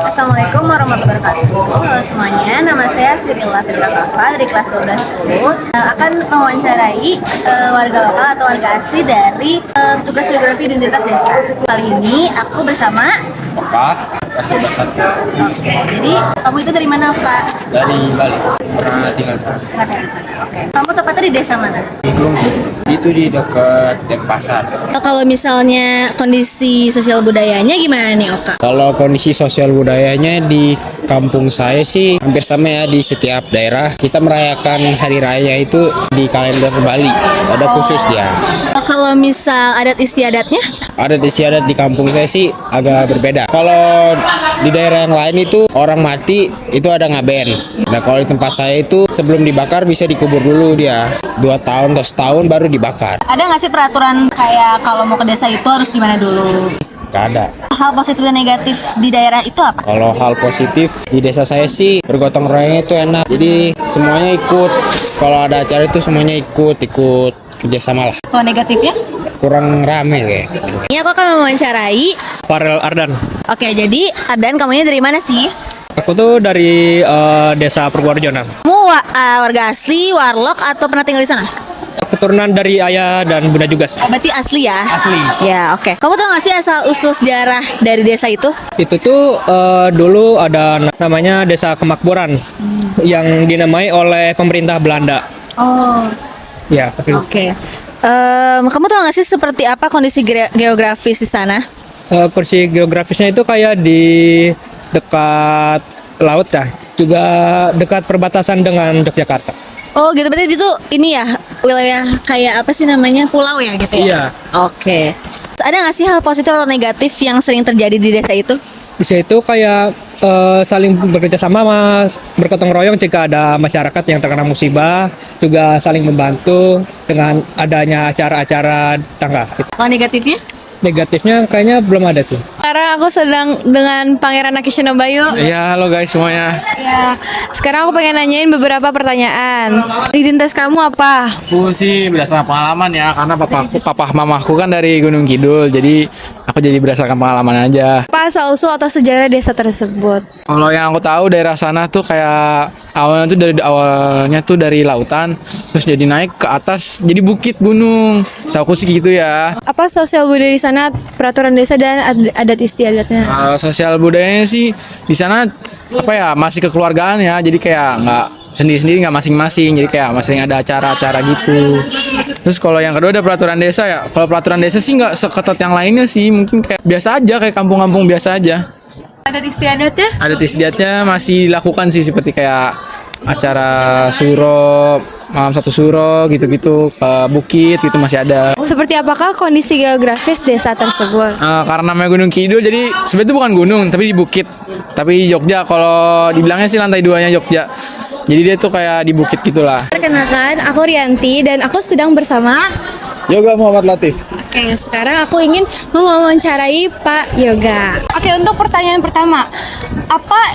Assalamualaikum warahmatullahi wabarakatuh. Halo semuanya, nama saya Sirila Fitra Kafa dari kelas 1210. Akan mewawancarai warga lokal atau warga asli dari tugas geografi identitas desa. Kali ini aku bersama Oka, kelas 12 Oke, jadi kamu itu dari mana, Kak? dari Bali. Pernah tinggal sana. Nggak dari sana. Oke. Kamu tepatnya di desa mana? Di Glunggu. Itu di dekat Denpasar. Kalau misalnya kondisi sosial budayanya gimana nih, Oka? Kalau kondisi sosial budayanya di kampung saya sih hampir sama ya, di setiap daerah kita merayakan hari raya itu di kalender Bali. Ada khusus dia. Kalau misal adat istiadatnya? Adat istiadat di kampung saya sih agak berbeda. Kalau di daerah yang lain itu orang mati itu ada ngaben. Nah kalau di tempat saya itu sebelum dibakar bisa dikubur dulu dia 2 tahun atau setahun baru dibakar. Ada nggak sih peraturan kayak kalau mau ke desa itu harus gimana dulu? Gak ada. Hal positif dan negatif di daerah itu apa? Kalau hal positif di desa saya sih bergotong royongnya itu enak. Jadi semuanya ikut. Kalau ada acara itu semuanya ikut kerjasama lah. Kalau negatifnya? Kurang rame kayak. Ini aku akan mewawancarai. Farel Ardan. Oke, jadi Ardan, kamunya dari mana sih? Aku tuh dari desa Purworejo. Kamu warga asli, warlock, atau pernah tinggal di sana? Keturunan dari ayah dan bunda juga sih. Oh, berarti asli ya? Asli. Ya, oke. Kamu tahu nggak sih asal usul sejarah dari desa itu? Itu tuh dulu ada namanya Desa Kemakmuran yang dinamai oleh pemerintah Belanda. Oh, Ya, tapi oke. Kamu tahu nggak sih seperti apa kondisi geografis di sana? kursi geografisnya itu kayak di dekat laut ya, juga dekat perbatasan dengan Yogyakarta. Oh, gitu. Berarti itu ini ya, wilayah kayak apa sih namanya? Pulau ya gitu ya? Iya. Oke. Ada nggak sih hal positif atau negatif yang sering terjadi di desa itu? Bisa itu kayak saling bekerja sama, bergotong royong jika ada masyarakat yang terkena musibah, juga saling membantu dengan adanya acara-acara tangga. Kalau negatifnya? Negatifnya kayaknya belum ada sih. Sekarang aku sedang dengan Pangeran Akishino Bayu. Ya, halo guys semuanya. Ya, sekarang aku pengen nanyain beberapa pertanyaan. Identitas kamu apa? Aku sih berdasarkan pengalaman ya, karena papa mamaku kan dari Gunung Kidul, jadi aku jadi berdasarkan pengalaman aja. Apa asal usul atau sejarah desa tersebut? Kalau yang aku tahu daerah sana tuh kayak awalnya tuh dari lautan, terus jadi naik ke atas, jadi bukit gunung. Setahu aku sih gitu ya. Apa sosial budaya di sana, peraturan desa dan adat istiadatnya? Kalau sosial budayanya sih di sana apa ya, masih kekeluargaan ya, jadi kayak nggak sendiri-sendiri, nggak masing-masing, jadi kayak masih ada acara-acara gitu. Terus kalau yang kedua ada peraturan desa ya. Kalau peraturan desa sih nggak seketat yang lainnya sih, mungkin kayak biasa aja, kayak kampung-kampung biasa aja. Adat istiadatnya? Adat istiadatnya masih dilakukan sih, seperti kayak acara suro, malam satu suro gitu-gitu, ke bukit gitu masih ada. Seperti apakah kondisi geografis desa tersebut? Karena namanya Gunung Kidul, jadi sebenarnya itu bukan gunung tapi di bukit. Tapi Jogja, kalau dibilangnya sih lantai 2-nya Jogja. Jadi dia tuh kayak di bukit gitulah. Perkenalkan, aku Rianti dan aku sedang bersama. Yoga Muhammad Latif. Oke, sekarang aku ingin mewawancarai Pak Yoga. Oke, untuk pertanyaan pertama, apakah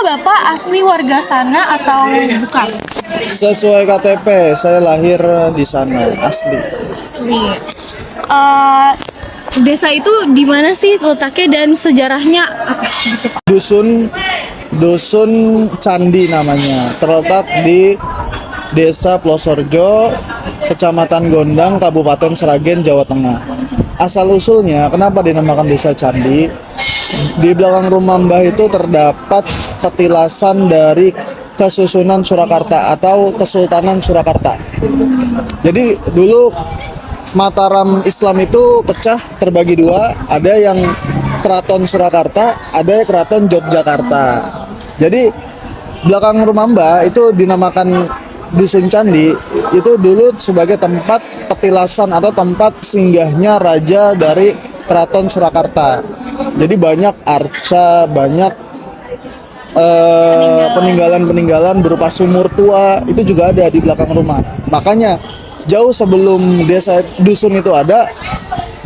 Bapak asli warga sana atau bukan? Sesuai KTP, saya lahir di sana, asli. Asli. Desa itu di mana sih letaknya dan sejarahnya apa gitu, Pak? Dusun Candi namanya, terletak di Desa Plosorjo, Kecamatan Gondang, Kabupaten Sragen, Jawa Tengah. Asal usulnya, kenapa dinamakan Desa Candi? Di belakang rumah Mbah itu terdapat petilasan dari Kesusunan Surakarta atau Kesultanan Surakarta. Jadi dulu Mataram Islam itu pecah, terbagi dua. Ada yang Keraton Surakarta, ada yang Keraton Yogyakarta. Jadi belakang rumah Mbah itu dinamakan Dusun Candi, itu dulu sebagai tempat petilasan atau tempat singgahnya raja dari Keraton Surakarta. Jadi banyak arca, banyak peninggalan-peninggalan berupa sumur tua, itu juga ada di belakang rumah. Makanya jauh sebelum desa dusun itu ada,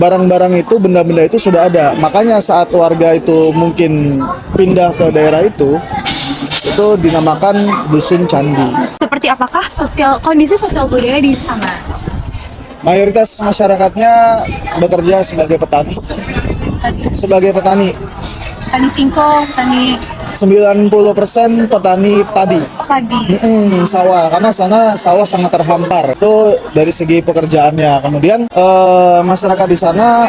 barang-barang itu, benda-benda itu sudah ada. Makanya saat warga itu mungkin pindah ke daerah itu dinamakan Dusun Candi. Seperti apakah kondisi sosial budaya di sana? Mayoritas masyarakatnya bekerja sebagai petani. Tani singkong, tani 90% petani padi. padi. Sawah, karena sana sawah sangat terhampar. Itu dari segi pekerjaannya. Kemudian masyarakat di sana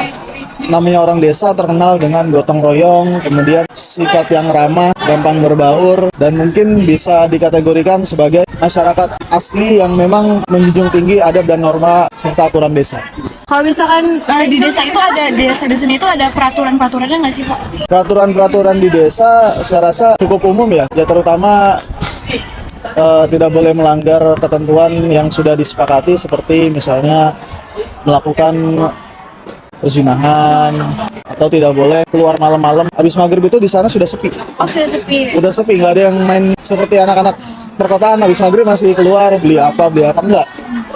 namanya orang desa terkenal dengan gotong royong, kemudian sifat yang ramah, gampang berbaur, dan mungkin bisa dikategorikan sebagai masyarakat asli yang memang menjunjung tinggi adab dan norma serta aturan desa. Kalau misalkan di desa itu ada desa-desanya itu ada peraturan-peraturannya nggak sih Pak? Peraturan-peraturan di desa saya rasa cukup umum ya, terutama tidak boleh melanggar ketentuan yang sudah disepakati seperti misalnya melakukan perzinahan atau tidak boleh keluar malam-malam. Habis maghrib itu di sana sudah sepi. Oh sudah sepi. Udah sepi, nggak ada yang main seperti anak-anak perkotaan. Habis maghrib masih keluar beli apa enggak.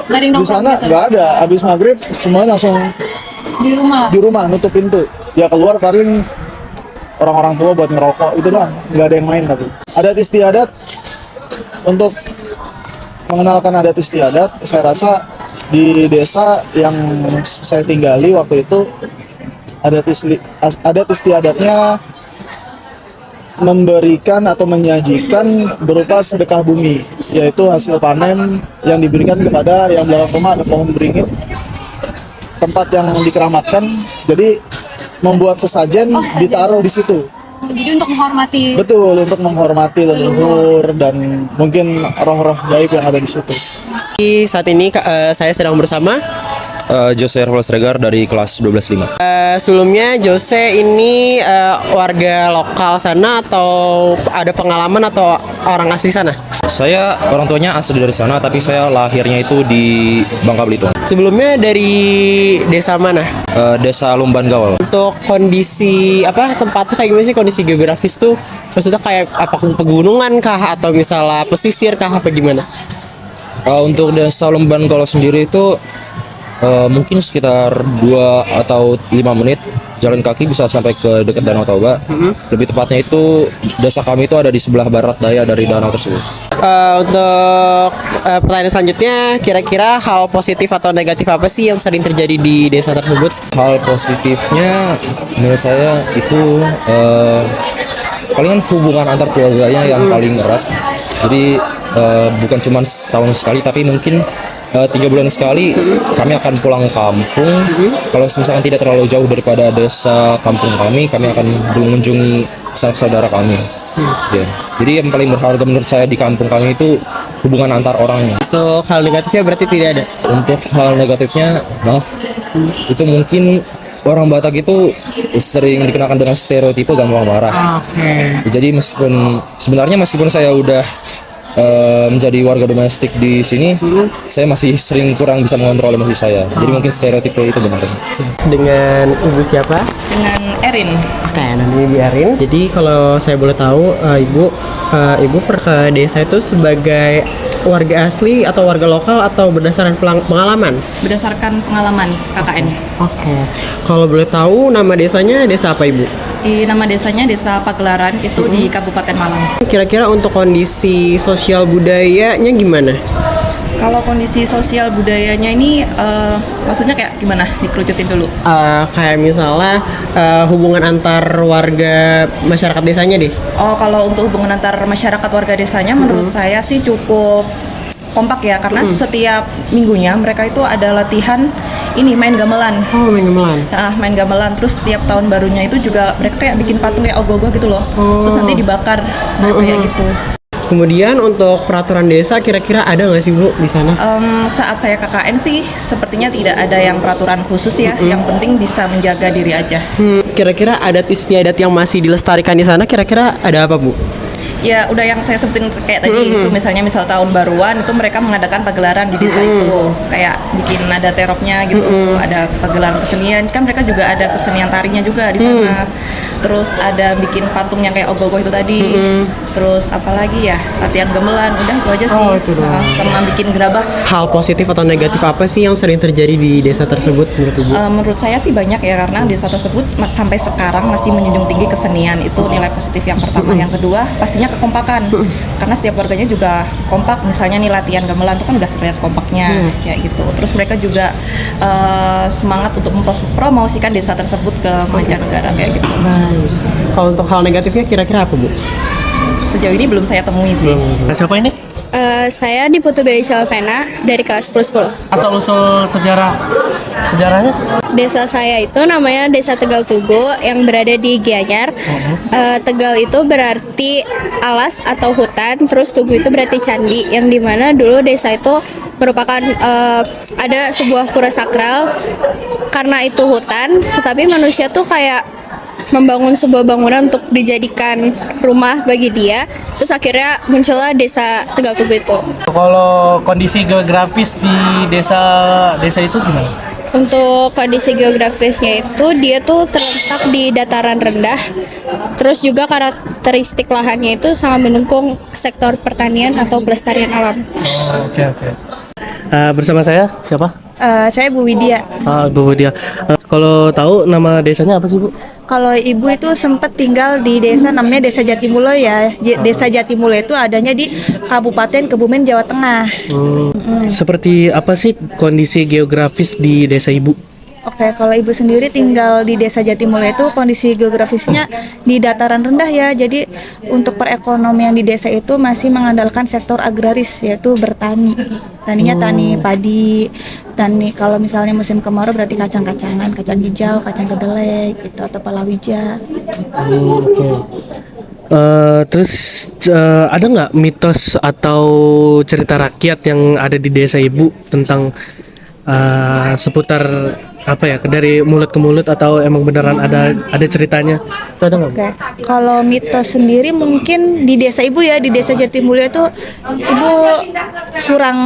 Nggak ada yang Di nongkrong sana gitu? nggak ada. Habis maghrib semuanya langsung Di rumah. nutup pintu. Ya keluar paling orang-orang tua buat ngerokok itu doang. Nggak ada yang main tapi. Adat istiadat, untuk mengenalkan adat istiadat, saya rasa di desa yang saya tinggali waktu itu adat istiadatnya memberikan atau menyajikan berupa sedekah bumi, yaitu hasil panen yang diberikan kepada yang belakang rumah ada pohon beringin, tempat yang dikeramatkan. Jadi membuat sesajen ditaruh di situ. Jadi untuk menghormati. Betul, untuk menghormati leluhur dan mungkin roh-roh gaib yang ada di situ. Saat ini saya sedang bersama Jose Hercules Regar dari kelas 12.5. sebelumnya Jose ini warga lokal sana atau ada pengalaman atau orang asli sana? Saya orang tuanya asli dari sana, tapi saya lahirnya itu di Bangka Belitung. Sebelumnya dari desa mana? Desa Lumban Gawal. Untuk kondisi tempatnya kayak gimana sih, kondisi geografis tuh? Maksudnya kayak apa, pegunungan kah atau misalnya pesisir kah apa gimana? Untuk desa Lumban Gawal sendiri itu mungkin sekitar 2 atau 5 menit jalan kaki bisa sampai ke dekat Danau Toba. Lebih tepatnya itu desa kami itu ada di sebelah barat daya dari danau tersebut. Untuk pertanyaan selanjutnya, kira-kira hal positif atau negatif apa sih yang sering terjadi di desa tersebut? Hal positifnya menurut saya itu palingan hubungan antar keluarganya yang paling erat. Jadi bukan cuma setahun sekali, tapi mungkin 3 bulan sekali kami akan pulang kampung. Kalau misalkan tidak terlalu jauh daripada desa kampung kami akan mengunjungi saudara kami. Ya. Jadi yang paling berharga menurut saya di kampung kami itu hubungan antar orangnya. Untuk hal negatifnya berarti tidak ada. Untuk hal negatifnya, maaf, itu mungkin orang Batak itu sering dikenakan dengan stereotipe gampang marah. Jadi meskipun saya udah menjadi warga domestik di sini, saya masih sering kurang bisa mengontrol emosi saya. Jadi mungkin stereotipe itu benar. Dengan ibu siapa? Dengan Erin. Oke, namanya Ibu Erin. Jadi kalau saya boleh tahu, ibu ke desa itu sebagai warga asli atau warga lokal atau berdasarkan pengalaman? Berdasarkan pengalaman KKN. Oke. Kalau boleh tahu nama desanya desa apa Ibu? Nama desanya Desa Pagelaran, itu di Kabupaten Malang. Kira-kira untuk kondisi sosial budayanya gimana? Kalau kondisi sosial budayanya ini maksudnya kayak gimana? Dikerucutin dulu. Kayak misalnya hubungan antar warga masyarakat desanya deh. Oh, kalau untuk hubungan antar masyarakat warga desanya menurut saya sih cukup kompak ya, karena setiap minggunya mereka itu ada latihan ini main gamelan. Oh, main gamelan. Main gamelan, terus tiap tahun barunya itu juga mereka kayak bikin patung kayak ogoh-ogoh gitu loh. Terus nanti dibakar. Kayak gitu. Kemudian untuk peraturan desa kira-kira ada nggak sih Bu di sana? Saat saya KKN sih sepertinya tidak ada yang peraturan khusus ya. Yang penting bisa menjaga diri aja. Kira-kira adat istiadat yang masih dilestarikan di sana kira-kira ada apa Bu? Ya udah yang saya sebutin kayak tadi itu misal tahun baruan itu mereka mengadakan pagelaran di desa itu, kayak bikin ada teropnya gitu, ada pagelaran kesenian, kan mereka juga ada kesenian tarinya juga di sana. Terus ada bikin patung yang kayak ogoh-ogoh itu tadi. Terus apalagi ya, latihan gamelan, udah itu aja sih. Sama bikin gerabah. Hal positif atau negatif apa sih yang sering terjadi di desa tersebut menurut Ibu? Menurut saya sih banyak ya, karena desa tersebut sampai sekarang masih menjunjung tinggi kesenian, itu nilai positif yang pertama. Yang kedua pastinya kekompakan, karena setiap warganya juga kompak. Misalnya nih latihan gamelan itu kan udah terlihat kompaknya kayak gitu. Terus mereka juga semangat untuk mempromosikan desa tersebut ke mancanegara kayak gitu. Kalau untuk hal negatifnya kira-kira apa, Bu? Sejauh ini belum saya temui sih. Siapa ini? Saya di Putu Beli Selvena dari kelas 10. Asal-usul sejarahnya? Desa saya itu namanya Desa Tegal Tugu yang berada di Gianyar. Tegal itu berarti alas atau hutan, terus Tugu itu berarti candi, yang dimana dulu desa itu merupakan ada sebuah pura sakral. Karena itu hutan, tetapi manusia tuh kayak membangun sebuah bangunan untuk dijadikan rumah bagi dia. Terus akhirnya muncullah Desa Tegal Tugu itu. Kalau kondisi geografis di desa itu gimana? Untuk kondisi geografisnya itu dia tuh terletak di dataran rendah. Terus juga karakteristik lahannya itu sangat mendukung sektor pertanian atau pelestarian alam. Oke. Bersama saya siapa? Saya Bu Widya. Bu Widya. Kalau tahu nama desanya apa sih, Bu? Kalau ibu itu sempat tinggal di desa namanya Desa Jatimulo ya. Desa Jatimulo itu adanya di Kabupaten Kebumen, Jawa Tengah. Seperti apa sih kondisi geografis di desa Ibu? Oke, kalau ibu sendiri tinggal di Desa Jatimulo itu kondisi geografisnya di dataran rendah ya. Jadi untuk perekonomian di desa itu masih mengandalkan sektor agraris, yaitu bertani. Taninya tani padi, tani kalau misalnya musim kemarau berarti kacang-kacangan, kacang hijau, kacang kedelai gitu, atau palawija. Oke. Terus ada nggak mitos atau cerita rakyat yang ada di desa Ibu tentang seputar apa ya, dari mulut ke mulut atau emang beneran ada ceritanya? Itu ada nggak? Oke, kalau mitos sendiri mungkin di desa ibu ya, di Desa Jatimulia itu ibu kurang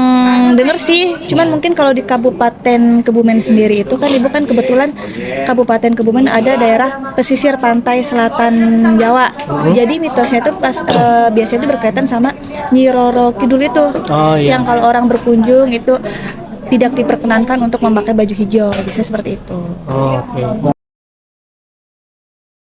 denger sih. Cuman mungkin kalau di Kabupaten Kebumen sendiri itu kan ibu kan kebetulan Kabupaten Kebumen ada daerah pesisir pantai selatan Jawa. Jadi mitosnya itu biasanya itu berkaitan sama Nyi Roro Kidul itu. Yang kalau orang berkunjung itu tidak diperkenankan untuk memakai baju hijau, bisa seperti itu. Oke.